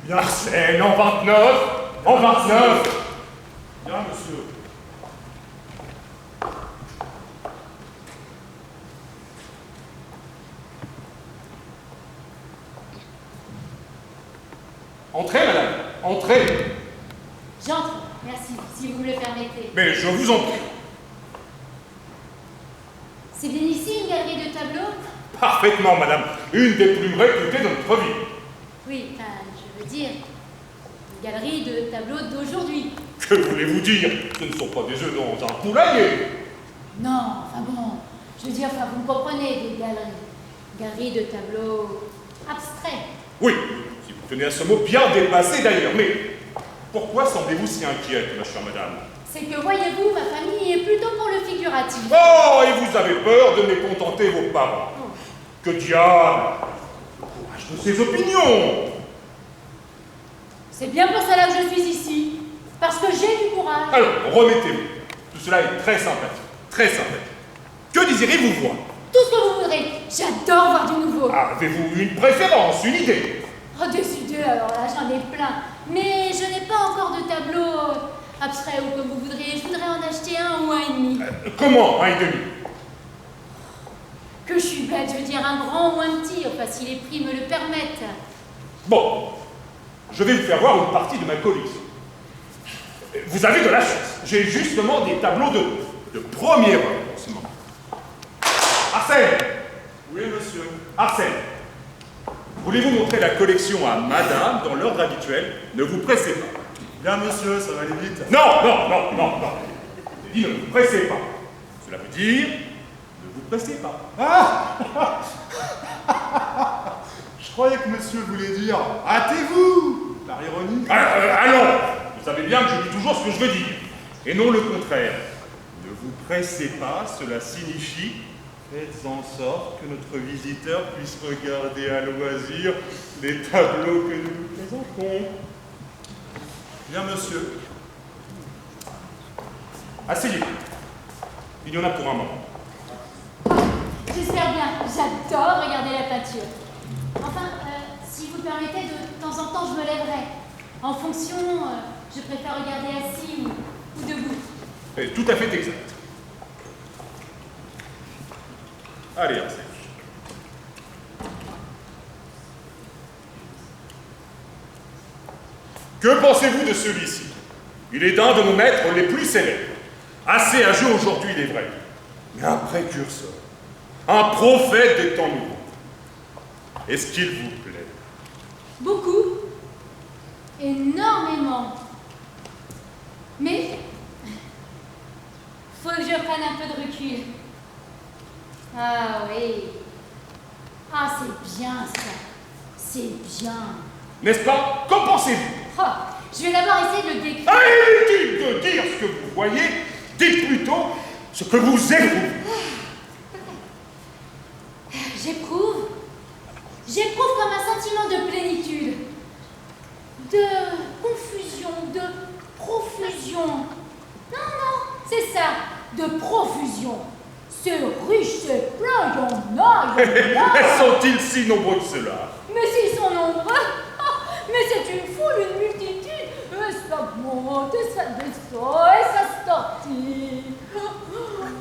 Bien. Arsène, en 29. En 29. Bien, monsieur. Entrez, madame. Entrez. J'entre, merci, si vous me le permettez. Mais je vous en prie. C'est bien ici une galerie de tableaux? Parfaitement, madame. Une des plus réputées de notre ville. Oui, enfin, je veux dire, une galerie de tableaux d'aujourd'hui. Que voulez-vous dire? Ce ne sont pas des œufs dans un poulailler. Non, enfin bon, je veux dire, enfin, vous me comprenez, des galeries. Galeries de tableaux abstraits. Oui, si vous tenez à ce mot bien dépassé d'ailleurs. Mais pourquoi semblez-vous si inquiète, ma chère madame? C'est que, voyez-vous, ma famille est plutôt pour le figuratif. Oh, et vous avez peur de mécontenter vos parents. Oh. Que diable! Le courage de ses opinions! C'est bien pour cela que je suis ici. Parce que j'ai du courage. Alors, remettez-vous. Tout cela est très sympathique. Très sympathique. Que désirez-vous voir? Tout ce que vous voudrez. J'adore voir du nouveau. Avez-vous une préférence, une idée? Oh, des idées, alors là, j'en ai plein. Mais je n'ai pas encore de tableau abstrait ou comme vous voudriez. Je voudrais en acheter un ou un et demi. Comment, un et demi? Que je suis bête, je veux dire un grand ou un petit, enfin si les prix me le permettent. Bon, je vais vous faire voir une partie de ma collection. Vous avez de la chance. J'ai justement des tableaux de première œuvre en ce moment. Arsène! Oui, monsieur. Arsène! Voulez-vous montrer la collection à madame dans l'ordre habituel? Ne vous pressez pas. Bien, monsieur, ça va aller vite. Non, non, non, non, non. J'ai dit ne vous pressez pas. Cela veut dire ne vous pressez pas. Ah Je croyais que monsieur voulait dire hâtez-vous par ironie. Allons! Vous savez bien que je dis toujours ce que je veux dire. Et non le contraire. Ne vous pressez pas, cela signifie faites en sorte que notre visiteur puisse regarder à loisir les tableaux que nous vous présentons. Bien, monsieur. Asseyez-vous. Il y en a pour un moment. J'espère bien, j'adore regarder la peinture. Enfin, si vous le permettez, de temps en temps, je me lèverai. En fonction, je préfère regarder assis ou debout. C'est tout à fait exact. Allez, Arsène. Que pensez-vous de celui-ci? Il est d'un de nos maîtres les plus célèbres. Assez âgé aujourd'hui, il est vrai, mais un précurseur, un prophète des temps nouveaux. Est-ce qu'il vous plaît? Beaucoup. Énormément. Mais, faut que je prenne un peu de recul. Ah oui. Ah, c'est bien ça. C'est bien. N'est-ce pas? Qu'en pensez-vous? Oh, je vais d'abord essayer de le décrire. Ah, inutile de dire ce que vous voyez, dites plutôt ce que vous éprouvez. J'éprouve comme un sentiment de plénitude, de confusion, de profusion. Non, c'est ça, de profusion. C'est riche, c'est plein, il y en a. Sont-ils si nombreux que cela? Mais s'ils sont nombreux, mais c'est une foule, une multitude. Et ça monte, et ça descend, et ça se tortille.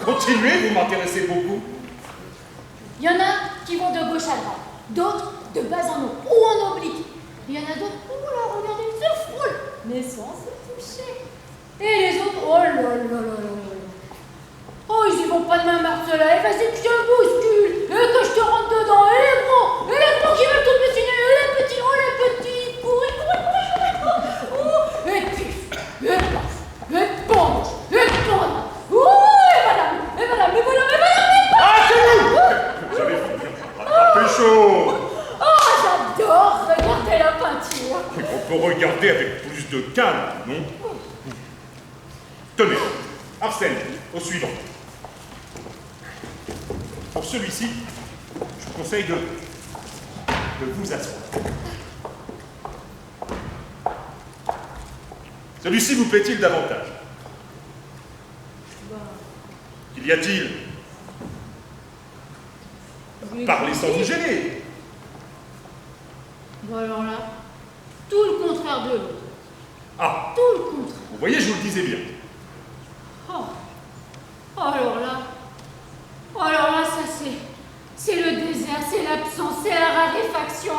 Continuez, vous m'intéressez beaucoup. Il y en a qui vont de gauche à droite, d'autres de bas en haut ou en oblique. Il y en a d'autres, oh là, regardez, ils se frôlent, mais sans se toucher. Et les autres, oh là là là là là. Oh, ils y vont pas de ma marque là, et vas-y que je te bouscule, et que je te rentre dedans, et les gros qui veulent tout dessiner, et les petits, oh les petits, courez, oh, et pif, et paf, et penche, et pendre, oh, et madame, et madame, et madame, et madame, et madame. Ah, c'est vous! Vous allez finir par attraper chaud. Oh, j'adore regarder la peinture. On peut regarder avec plus de calme, non? Tenez, Arsène, au suivant. Pour celui-ci, je vous conseille de vous asseoir. Celui-ci vous plaît-il davantage? Qu'y a-t-il? Parlez sans vous gêner. Bon alors là, tout le contraire de l'autre. Ah, Tout le contraire. vous voyez, je vous le disais bien. Oh. Alors là, ça c'est le désert, c'est l'absence, c'est la raréfaction.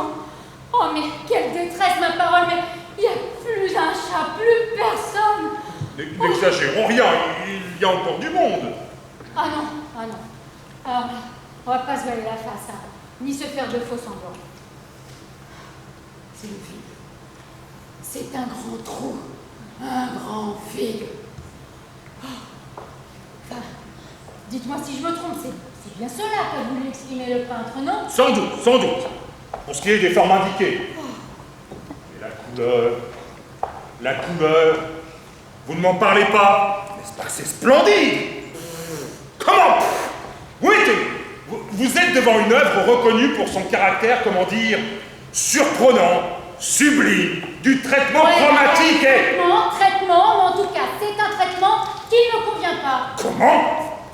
Oh mais quelle détresse, ma parole, mais il n'y a plus un chat, plus personne. N'exagérons rien, il y a encore du monde. Ah non. Alors là, on va pas se voiler la face, hein, ni se faire de faux semblants. C'est le vide. C'est un grand trou, un grand vide. Enfin, dites-moi si je me trompe, c'est bien cela qu'a voulu exprimer le peintre, non? Sans doute. Pour ce qui est des formes indiquées. Mais la couleur, vous ne m'en parlez pas, n'est-ce pas? C'est splendide. Comment? Oui, vous êtes devant une œuvre reconnue pour son caractère, comment dire, surprenant, sublime, du traitement chromatique et... Traitement, mais en tout cas, c'est un traitement qui ne me convient pas. Comment?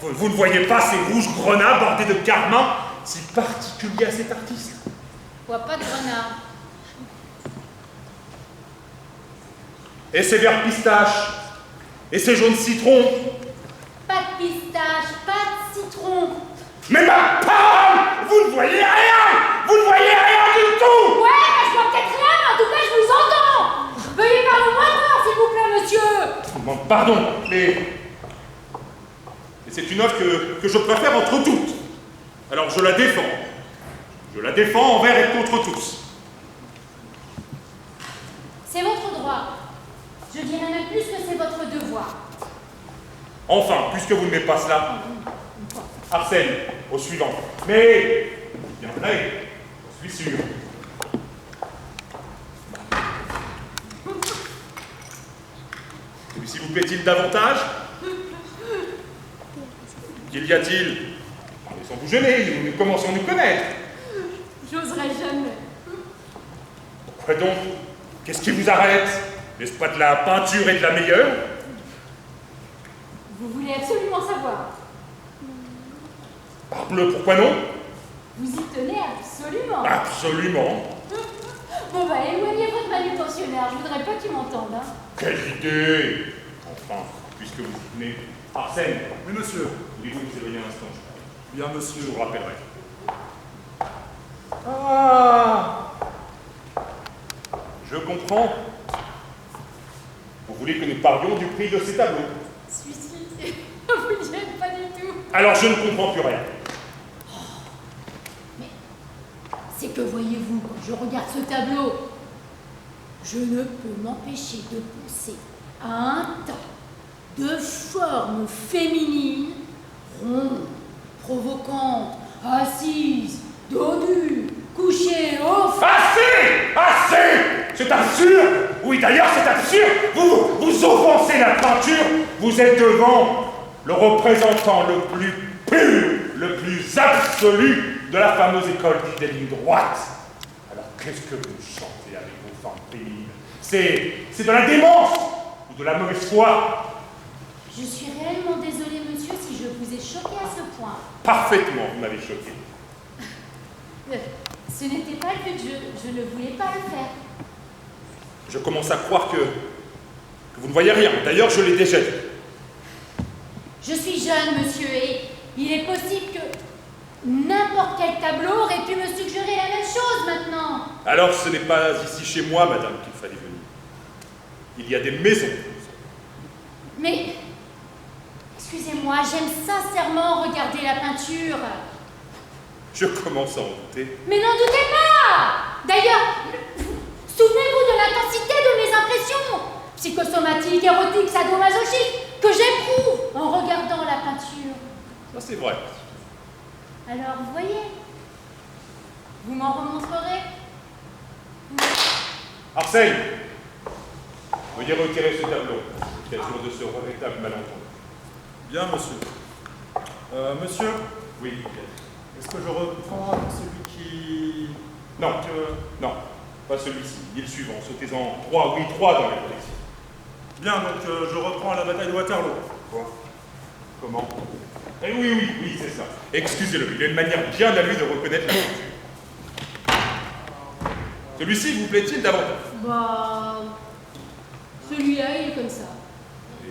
Vous ne voyez pas ces rouges grenats bordés de carmin si particuliers à cet artiste? Je vois pas de grenat. Et ces verts pistaches? Et ces jaunes citrons? Pas de pistache, pas de citron. Mais ma parole! Vous ne voyez rien! Vous ne voyez rien du tout! Ouais, mais je vois peut-être rien, mais en tout cas, je vous entends. Veuillez parler moins fort, s'il vous plaît, monsieur. Bon, pardon, mais c'est une œuvre que je préfère entre toutes. Alors je la défends. Je la défends envers et contre tous. C'est votre droit. Je dirais même plus que c'est votre devoir. Enfin, puisque vous ne m'êtes pas cela, Arsène, au suivant. Mais, bien prêt, je suis sûr. Celui-ci vous plaît-il davantage? Qu'il y a-t-il? Laissons vous gêner, nous commençons à nous connaître. J'oserais jamais. Pourquoi donc? Qu'est-ce qui vous arrête? N'est-ce pas de la peinture et de la meilleure? Vous voulez absolument savoir. Parbleu, pourquoi non? Vous y tenez absolument. Absolument. Bon bah, éloignez votre manutentionnaire, je voudrais pas qu'il m'entende, hein. Quelle idée! Enfin, puisque vous y tenez. Arsène, Oui, monsieur. voulez-vous vous éloigner un instant? Bien, Je monsieur. vous rappellerai. Ah! Je comprends. Vous voulez que nous parlions du prix de ces tableaux? Celui-ci, vous n'y êtes pas du tout. Alors je ne comprends plus rien. Mais c'est que voyez-vous, quand je regarde ce tableau, je ne peux m'empêcher de penser à un tas de formes féminines, rondes, provocantes, assises, dos nu, couchées au fond. Assez! Assez! C'est absurde! Oui, d'ailleurs, c'est absurde! Vous offensez la peinture! Vous êtes devant le représentant le plus pur, le plus absolu de la fameuse école des lignes droites. Alors, qu'est-ce que vous chantez avec vos formes féminines? C'est de la démence ou de la mauvaise foi? Je suis réellement désolée, monsieur, si je vous ai choqué à ce point. Parfaitement, vous m'avez choqué. Ce n'était pas le but, je ne voulais pas le faire. Je commence à croire que vous ne voyez rien. D'ailleurs, je l'ai déjà dit. Je suis jeune, monsieur, et il est possible que n'importe quel tableau aurait pu me suggérer la même chose maintenant. Alors, ce n'est pas ici chez moi, madame, qu'il fallait venir. Il y a des maisons. Mais, excusez-moi, j'aime sincèrement regarder la peinture. Je commence à en douter. Mais n'en doutez pas! D'ailleurs, souvenez-vous de l'intensité de mes impressions, psychosomatiques, érotiques, sadomasochistes, que j'éprouve en regardant la peinture. Ça, c'est vrai. Alors, vous voyez, vous m'en remontrerez. Arsène, veuillez retirer ce tableau. Question de ce regrettable malentendu. Bien, monsieur. Monsieur, Oui. est-ce que je reprends celui qui... Non, non, pas celui-ci, ni le suivant. Sautez-en trois, oui, trois dans la collection. Bien, donc je reprends la bataille de Waterloo. Quoi? Comment? Eh oui, c'est ça. Excusez-le, il a une manière bien à lui de reconnaître la peinture. Celui-ci vous plaît-il davantage? Bah... Celui-là, il est comme ça.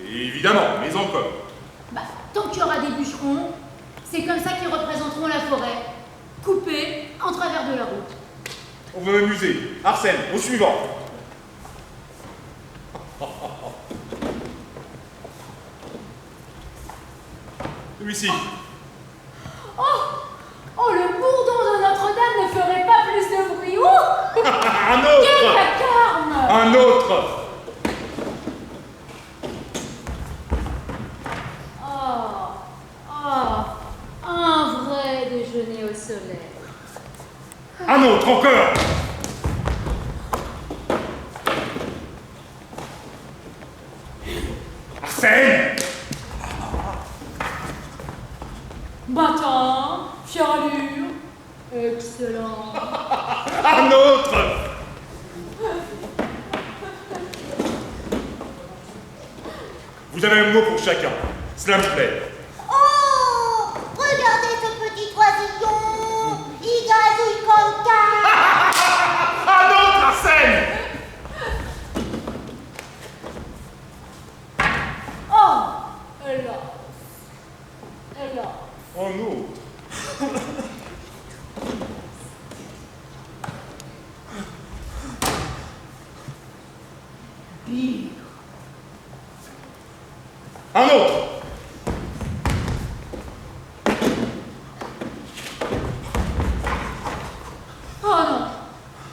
Évidemment, mais encore. Bah, tant qu'il y aura des bûcherons, c'est comme ça qu'ils représenteront la forêt, coupée en travers de la route. On veut m'amuser. Arsène, au suivant. Celui-ci. Oh, le bourdon de Notre-Dame ne ferait pas plus de bruit. Oh Un quel autre. vacarme! Un autre. Un vrai déjeuner au soleil. Un autre encore. Arsène. Matin, fière allure, excellent. Un autre. Vous avez un mot pour chacun. Cela me plaît. Oh, regardez ce petit oisillon. Il gazouille comme ça. Un autre, Arsène. Oh, hélas. Hélas. Un autre. Bigre. Un autre. Oh non,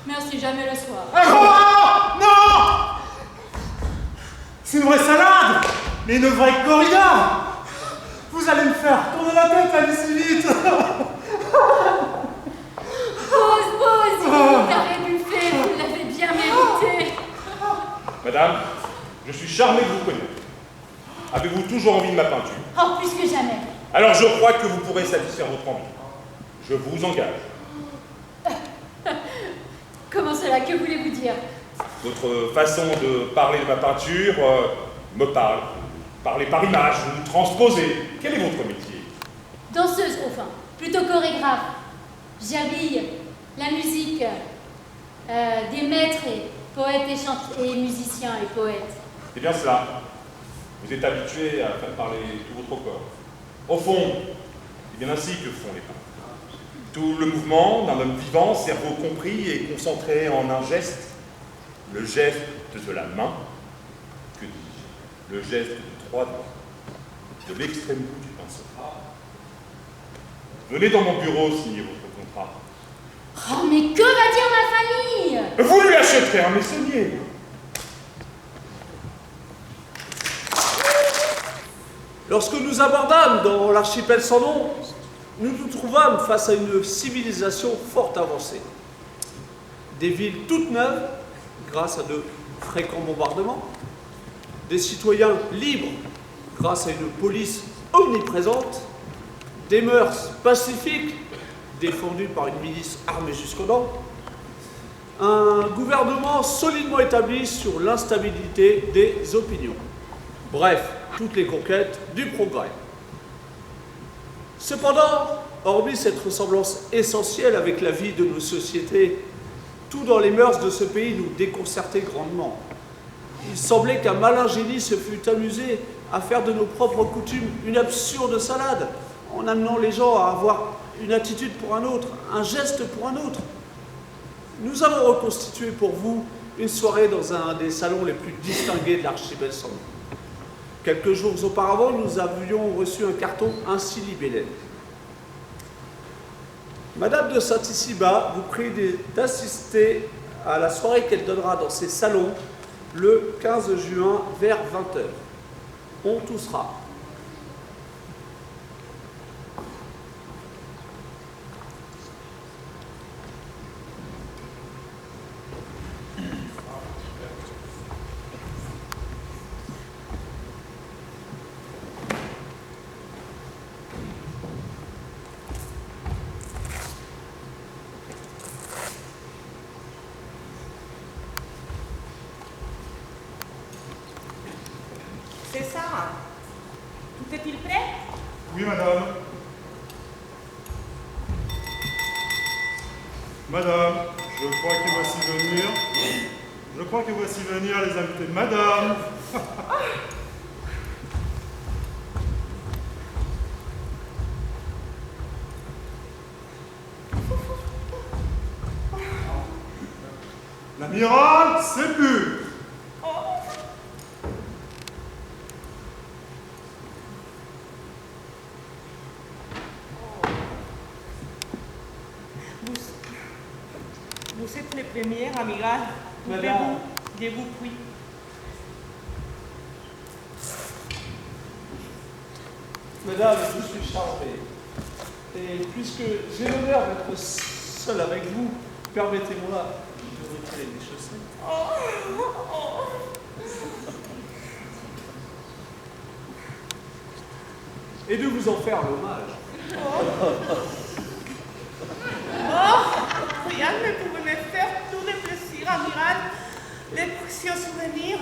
merci jamais le soir. Oh non! C'est une vraie salade! Mais une vraie corrida! Vous allez me faire tourner la tête, allez si vite! Pause, t'avais buffé, vous l'avez bien mérité. Madame, je suis charmé de vous connaître. Avez-vous toujours envie de ma peinture? Oh, plus que jamais. Alors je crois que vous pourrez satisfaire votre envie. Je vous engage. Comment cela, que voulez-vous dire? Votre façon de parler de ma peinture me parle. Parlez par image, vous transposez. Quel est votre métier? Danseuse, enfin, plutôt chorégraphe. J'habille la musique des maîtres et poètes et musiciens et poètes. C'est bien cela. Vous êtes habitué à faire parler tout votre corps. Au fond, c'est bien ainsi que font les peintres. Tout le mouvement d'un homme vivant, cerveau compris et concentré en un geste, le geste de la main, que dis-je, le geste de 3 doigts, de l'extrême bout du pinceau. Venez dans mon bureau signer votre contrat. Oh, mais que va dire ma famille? Vous lui achèterez un meissonnier. Lorsque nous abordâmes dans l'archipel sans nom, nous nous trouvâmes face à une civilisation fort avancée. Des villes toutes neuves, grâce à de fréquents bombardements, des citoyens libres, grâce à une police omniprésente, des mœurs pacifiques, défendues par une milice armée jusqu'aux dents, un gouvernement solidement établi sur l'instabilité des opinions. Bref, toutes les conquêtes du progrès. Cependant, hormis cette ressemblance essentielle avec la vie de nos sociétés, tout dans les mœurs de ce pays nous déconcertait grandement. Il semblait qu'un malin génie se fût amusé à faire de nos propres coutumes une absurde salade, en amenant les gens à avoir une attitude pour un autre, un geste pour un autre. Nous avons reconstitué pour vous une soirée dans un des salons les plus distingués de l'archipel sans nom. Quelques jours auparavant, nous avions reçu un carton ainsi libellé. Madame de Saint-Ici-Bas vous prie d'assister à la soirée qu'elle donnera dans ses salons le 15 juin vers 20h. On toussera. C'est ça. Tout est-il prêt? Oui, madame. Madame, Je crois que voici venir les invités de madame. L'amiral, c'est plus. Vous êtes les premiers, amiral. Madame. Je vous prie. Mesdames, je suis charmé. Et puisque j'ai l'honneur d'être seul avec vous, permettez-moi de retirer les chaussettes. Et de vous en faire l'hommage. Rien ne pouvait me faire tout le plaisir, amiral. Les précieux souvenirs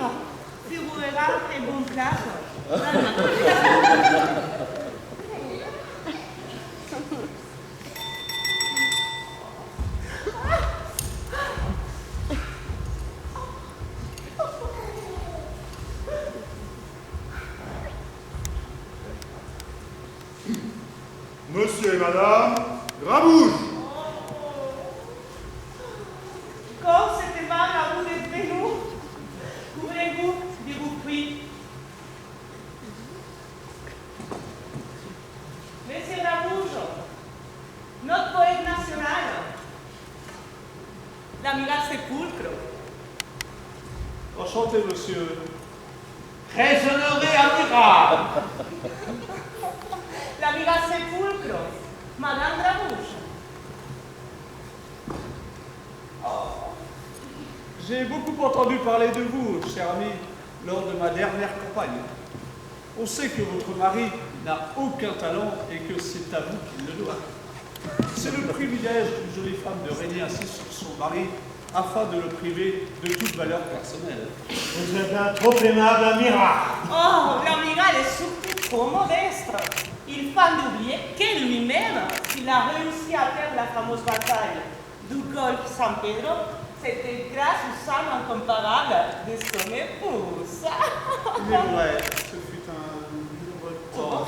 figurera en bonne place. Monsieur et madame, Grabouche. Comme c'était mal à vous d'être nous, couvrez-vous, je vous prie. Monsieur Grabouche, notre poète national, l'amiral Sépulcre. Enchanté, monsieur. Très honoré, amiral. L'amiral Sépulcre, madame Grabouche. J'ai beaucoup entendu parler de vous, cher ami, lors de ma dernière campagne. On sait que votre mari n'a aucun talent et que c'est à vous qu'il le doit. C'est le privilège d'une jolie femme de régner ainsi sur son mari afin de le priver de toute valeur personnelle. Vous êtes un trop aimable amiral. Oh, l'amiral est surtout trop modeste. Il faut oublier que lui-même, s'il a réussi à perdre la fameuse bataille du golfe San Pedro, c'était grâce aux âmes incomparables de son épouse. Il est vrai, ce fut un heureux temps.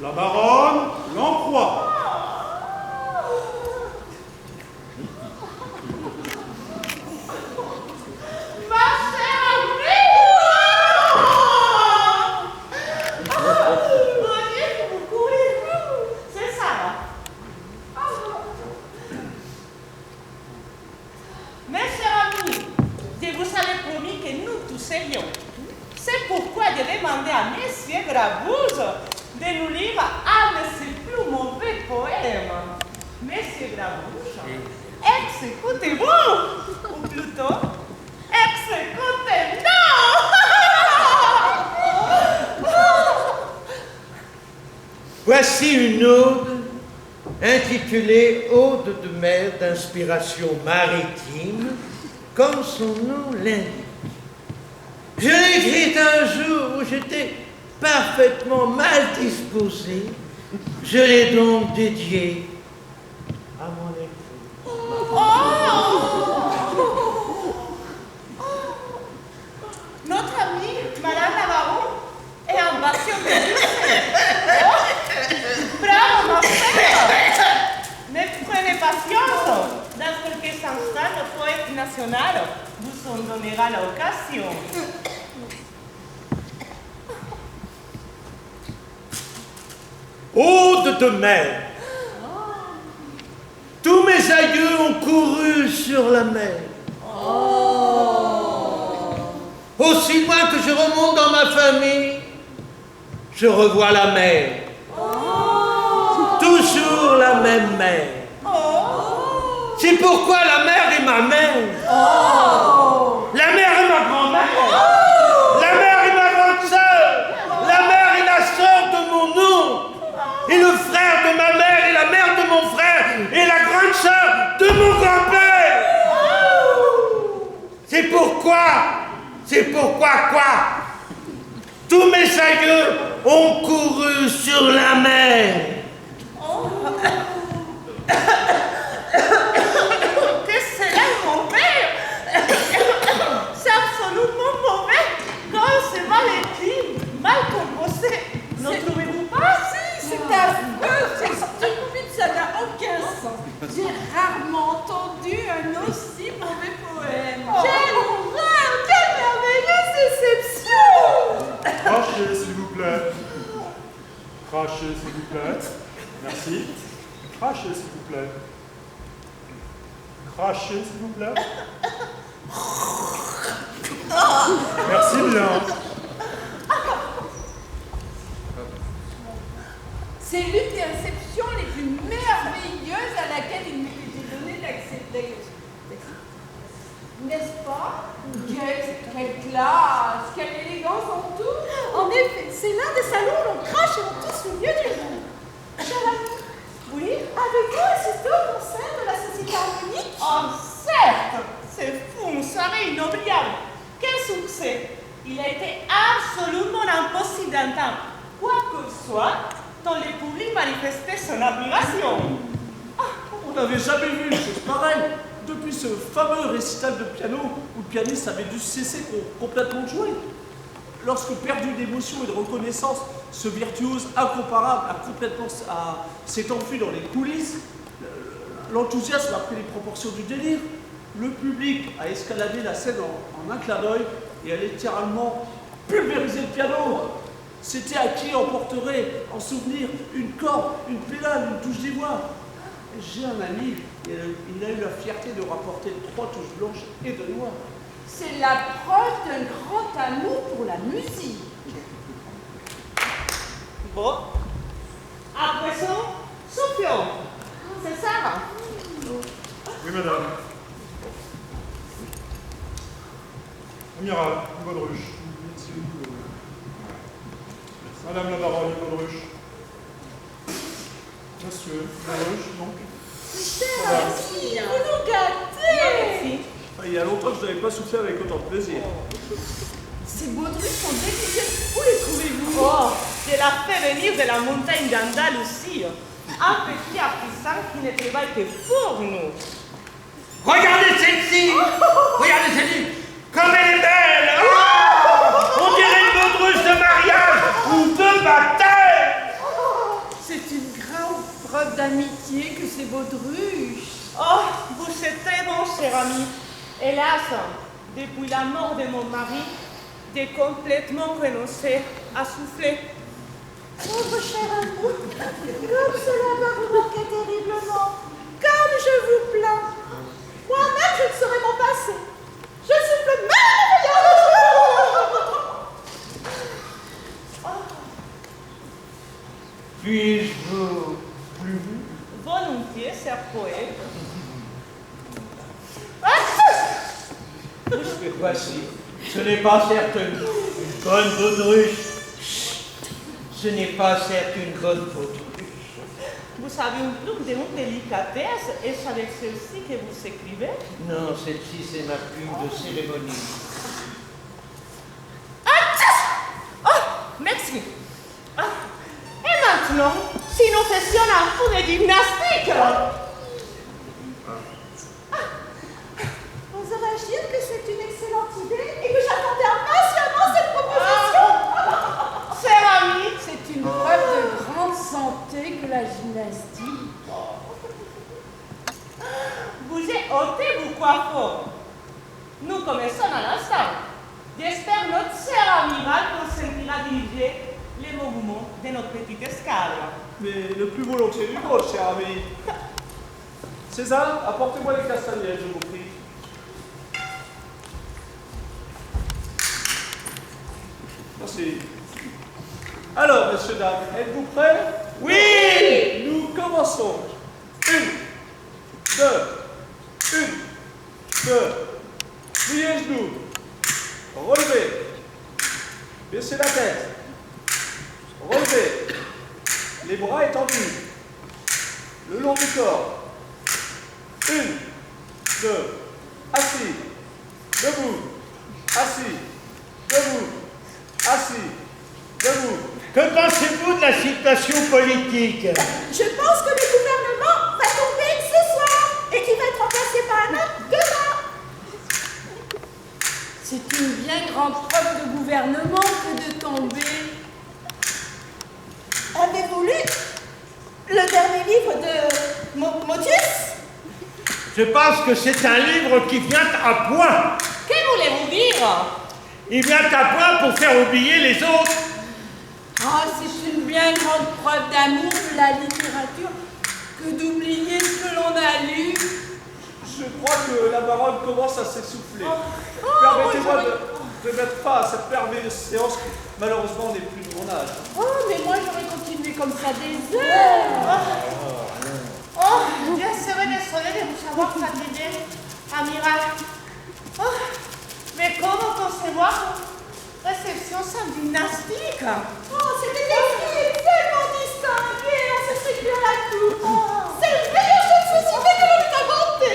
La baronne, Lamproie. C'est pourquoi j'ai demandé à Monsieur Grabouche de nous lire un de ses plus mauvais poèmes. Monsieur Grabouche, exécutez-vous, ou plutôt, exécutez-nous. Voici une ode intitulée Ode de mer d'inspiration maritime, comme son nom l'indique. Je l'ai écrite un jour où j'étais parfaitement mal disposé. Je l'ai donc dédiée à mon époux. Notre amie, Madame Navarro, est en passion de luxe. Bravo, ma frère. Ne prenez patience. Dans quelques instants, le poète national vous en donnera l'occasion. Ode de mer. Tous mes aïeux ont couru sur la mer. Aussi loin que je remonte dans ma famille, je revois la mer. Toujours la même mer. C'est pourquoi la mer est ma mère. La mer est ma grand-mère. La mer est ma grande sœur. La mer est la sœur de mon oncle. Et le frère de ma mère et la mère de mon frère et la grande sœur de mon grand-père. C'est C'est pourquoi quoi? Tous mes aïeux ont couru sur la mer. Qu'est-ce que c'est là, mon père? C'est absolument mauvais. Quand c'est mal écrit, mal composé. Ne trouvez-vous pas? Si, c'est affreux, c'est stupide, ça n'a aucun sens. J'ai rarement entendu un aussi mauvais poème. Quelle horreur! Quelle merveilleuse déception! Crachez, s'il vous plaît. Crachez, s'il vous plaît. Merci. Crachez, s'il vous plaît. Crachez, s'il vous plaît. Merci bien. C'est l'une des réceptions les plus merveilleuses à laquelle il m'ait été donné d'accéder. N'est-ce pas? Quelle classe, quelle élégance en tout! En effet, c'est l'un des salons où l'on crache et on tousse au milieu du monde. Cher ami, oui, avez-vous assisté au concert de la Société Harmonique? Oh, certes! C'est fou, une soirée inoubliable. Quel succès! Il a été absolument impossible d'entendre quoi que ce soit dont le public manifestait son admiration. On n'avait jamais vu une chose pareille depuis ce fameux récital de piano où le pianiste avait dû cesser complètement de jouer. Lorsque, perdu d'émotion et de reconnaissance, ce virtuose incomparable s'est enfui dans les coulisses, l'enthousiasme a pris les proportions du délire. Le public a escaladé la scène en un clin d'œil et a littéralement pulvérisé le piano. C'était à qui emporterait en souvenir une corde, une pédale, une touche d'ivoire. J'ai un ami, il a eu la fierté de rapporter 3 touches blanches et 2 noires. C'est la preuve d'un grand amour pour la musique. Bon. À présent, Sofiane. C'est ça? Oui, madame. Amiral, une baudruche. Madame la baronne, une baudruche. Monsieur, une baudruche, donc. Merci, vous nous gâtez. Il y a longtemps que je n'avais pas soufflé avec autant de plaisir. Ces baudruches sont délicieuses. Où les trouvez-vous? Oh, je la fais venir de la montagne d'Andalousie. Un petit artisan qui ne travaille que pour nous. Regardez celle-ci! Regardez celle-ci! Comme elle est belle! Oh, on dirait une baudruche de mariage ou de baptême! C'est une grande preuve d'amitié que ces baudruches. Oh, vous êtes très bon, cher ami. Hélas, depuis la mort de mon mari, j'ai complètement renoncé à souffler. Pauvre cher amour, comme cela va vous manquer terriblement. Comme je vous plains. Moi-même, je ne saurais m'en passer. Je souffle merveilleux. Puis-je vous plus vous? Volontiers, cher poète. Voici, ce n'est pas certes une bonne baudruche. Ce n'est pas certes une bonne baudruche. Vous avez une plume de une délicatesse. Est-ce avec celle-ci que vous écrivez? Non, celle-ci, c'est ma plume de cérémonie. Merci. Et maintenant, si nous faisions un coup de gymnastique. Oserais-je dire que c'est une excellente idée et que j'attendais impatiemment cette proposition? Cher ami, C'est une preuve de grande santé que la gymnastique. vous avez ôté vos coiffeurs. Nous commençons à l'instant. J'espère notre cher amiral consentira diriger les mouvements de notre petite escale. Mais le plus volontiers du monde, cher ami. César, apportez-moi les castagnettes, je vous prie. Merci. Alors, messieurs, dames, êtes-vous prêts? Oui! Nous commençons. 1, 2, 1, 2. Pliez les genoux. Relevez. Baissez la tête. Relevez. Les bras étendus. Le long du corps. 1, 2. Assis. Debout. Assis. merci. De vous. Que pensez-vous de la situation politique? Je pense que le gouvernement va tomber ce soir et qu'il va être remplacé par un autre demain. C'est une bien grande preuve de gouvernement que de tomber. Avez-vous lu le dernier livre de Motus? Je pense que c'est un livre qui vient à point. Que voulez-vous dire? Il vient à point pour faire oublier les autres. Ah, c'est une bien grande preuve d'amour de la littérature que d'oublier ce que l'on a lu. Je crois que la baronne commence à s'essouffler. Permettez-moi de mettre fin à cette merveilleuse séance qui, malheureusement, n'est plus de mon âge. Oh, mais moi j'aurais continué comme ça des heures. Oh, je serais désolée de vous avoir fatigué, amiral. Oh, mais comment concevoir une réception sans gymnastique? Oh, c'était des filles tellement distinguées, on se fait bien la cour. C'est le meilleur jeu de société que l'on ait inventé.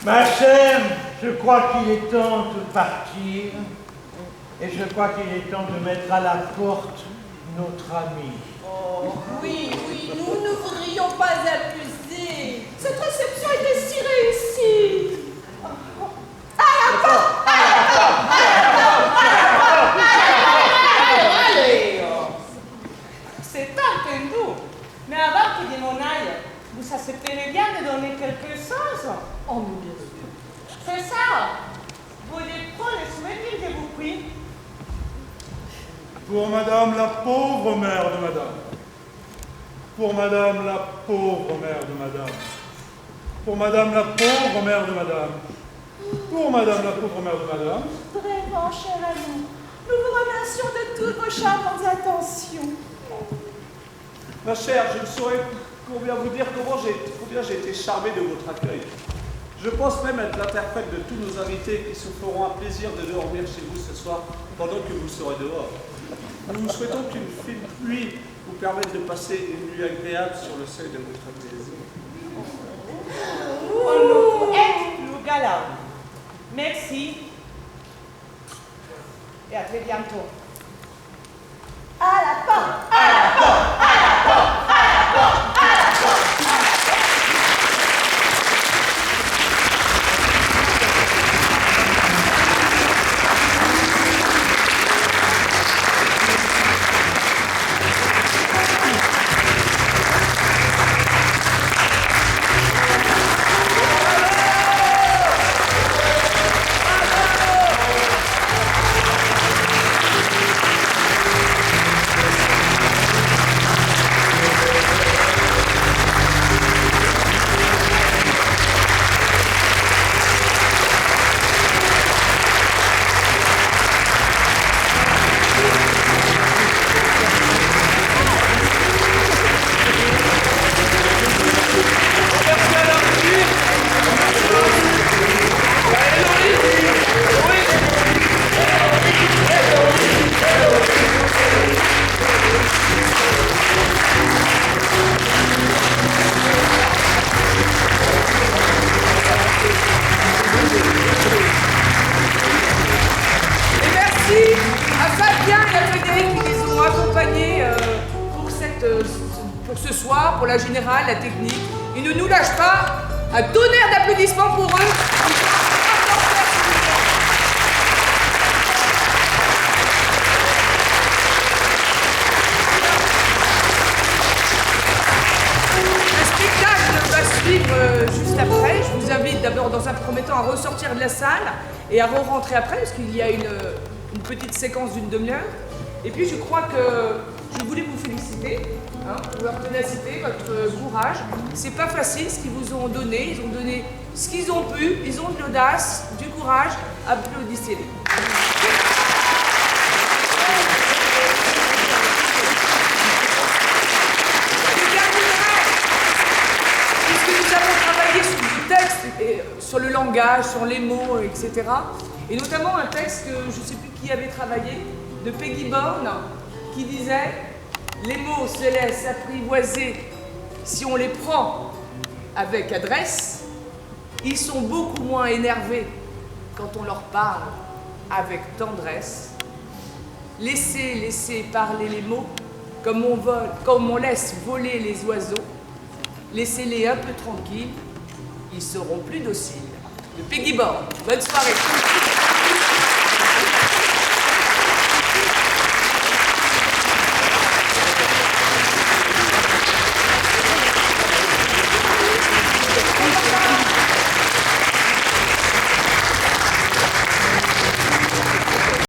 Ma chère, je crois qu'il est temps de partir. Et je crois qu'il est temps de mettre à la porte notre ami. Oh, oui, nous ne voudrions pas abuser. Cette réception était si réussie. Allez, c'est entendu. Mais avant que je m'en aille, vous accepterez bien de donner quelque chose? Oh, mais bien sûr. C'est ça. Vous voulez prendre le souvenir de vos prix? Pour madame la pauvre mère de madame. Pour madame la pauvre mère de madame. Pour madame la pauvre mère de madame. Pour madame la pauvre mère de madame. Vraiment, cher ami, nous vous remercions de toutes vos charmantes attentions. Ma chère, je ne saurais combien vous dire combien j'ai été charmé de votre accueil. Je pense même être l'interprète de tous nos invités qui se feront un plaisir de dormir chez vous ce soir pendant que vous serez dehors. Nous souhaitons qu'une fine pluie vous permette de passer une nuit agréable sur le seuil de votre maison. On nous est le galant. Merci. Et à très bientôt. À la porte, à la porte, à la porte, à la porte, à la porte. Pour la générale, la technique. Ils ne nous lâchent pas. Un tonnerre d'applaudissements pour eux. Le spectacle va suivre juste après. Je vous invite d'abord dans un premier temps à ressortir de la salle et à re-rentrer après parce qu'il y a une petite séquence d'une demi-heure. Et puis je crois que je voulais vous féliciter pour leur ténacité, votre courage. C'est pas facile ce qu'ils vous ont donné. Ils ont donné ce qu'ils ont pu. Ils ont de l'audace, du courage. Applaudissez-les. Puisque nous avons travaillé sur le texte, et sur le langage, sur les mots, etc. Et notamment un texte que je ne sais plus qui avait travaillé, de Peggy Bourne, qui disait « Les mots se laissent apprivoiser si on les prend avec adresse. Ils sont beaucoup moins énervés quand on leur parle avec tendresse. » Laissez parler les mots, comme on laisse voler les oiseaux. Laissez-les un peu tranquilles, ils seront plus dociles. De Peggy Born. Bonne soirée.